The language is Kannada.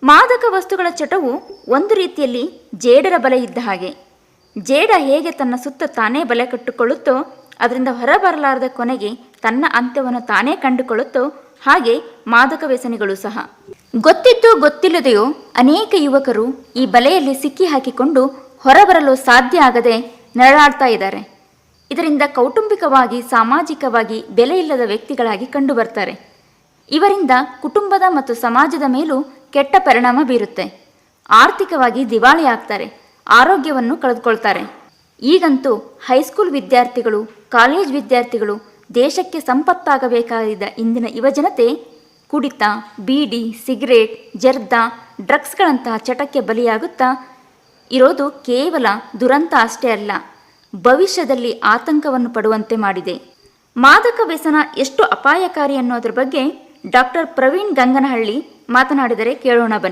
ಮಾದಕ ವಸ್ತುಗಳ ಚಟವು ಒಂದು ರೀತಿಯಲ್ಲಿ ಜೇಡರ ಬಲೆ ಇದ್ದ ಹಾಗೆ. ಜೇಡ ಹೇಗೆ ತನ್ನ ಸುತ್ತ ತಾನೇ ಬಲೆ ಕಟ್ಟಿಕೊಳ್ಳುತ್ತೋ, ಅದರಿಂದ ಹೊರಬರಲಾರದ ಕೊನೆಗೆ ತನ್ನ ಅಂತ್ಯವನ್ನು ತಾನೇ ಕಂಡುಕೊಳ್ಳುತ್ತೋ, ಹಾಗೆ ಮಾದಕ ವ್ಯಸನಿಗಳು ಸಹ. ಗೊತ್ತಿದ್ದೋ ಗೊತ್ತಿಲ್ಲದೆಯೋ ಅನೇಕ ಯುವಕರು ಈ ಬಲೆಯಲ್ಲಿ ಸಿಕ್ಕಿ ಹಾಕಿಕೊಂಡು ಹೊರಬರಲು ಸಾಧ್ಯ ಆಗದೆ ನರಳಾಡ್ತಾ ಇದ್ದಾರೆ. ಇದರಿಂದ ಕೌಟುಂಬಿಕವಾಗಿ, ಸಾಮಾಜಿಕವಾಗಿ ಬೆಲೆಯಿಲ್ಲದ ವ್ಯಕ್ತಿಗಳಾಗಿ ಕಂಡುಬರ್ತಾರೆ. ಇವರಿಂದ ಕುಟುಂಬದ ಮತ್ತು ಸಮಾಜದ ಮೇಲೂ ಕೆಟ್ಟ ಪರಿಣಾಮ ಬೀರುತ್ತೆ. ಆರ್ಥಿಕವಾಗಿ ದಿವಾಳಿ ಆಗ್ತಾರೆ, ಆರೋಗ್ಯವನ್ನು ಕಳೆದುಕೊಳ್ತಾರೆ. ಈಗಂತೂ ಹೈಸ್ಕೂಲ್ ವಿದ್ಯಾರ್ಥಿಗಳು, ಕಾಲೇಜ್ ವಿದ್ಯಾರ್ಥಿಗಳು ದೇಶಕ್ಕೆ ಸಂಪತ್ತಾಗಬೇಕಾದ ಇಂದಿನ ಯುವಜನತೆ ಕುಡಿತ, ಬೀಡಿ, ಸಿಗರೇಟ್, ಜರ್ದಾ, ಡ್ರಗ್ಸ್ಗಳಂತಹ ಚಟಕ್ಕೆ ಬಲಿಯಾಗುತ್ತಾ ಇರೋದು ಕೇವಲ ದುರಂತ ಅಷ್ಟೇ ಅಲ್ಲ, ಭವಿಷ್ಯದಲ್ಲಿ ಆತಂಕವನ್ನು ಪಡುವಂತೆ ಮಾಡಿದೆ. ಮಾದಕ ವ್ಯಸನ ಎಷ್ಟು ಅಪಾಯಕಾರಿ ಅನ್ನೋದ್ರ ಬಗ್ಗೆ ಡಾಕ್ಟರ್ ಪ್ರವೀಣ್ ಗಂಗನಹಳ್ಳಿ ಮಾತನಾಡಿದರೆ ಕೇಳೋಣ ಬನ್ನಿ.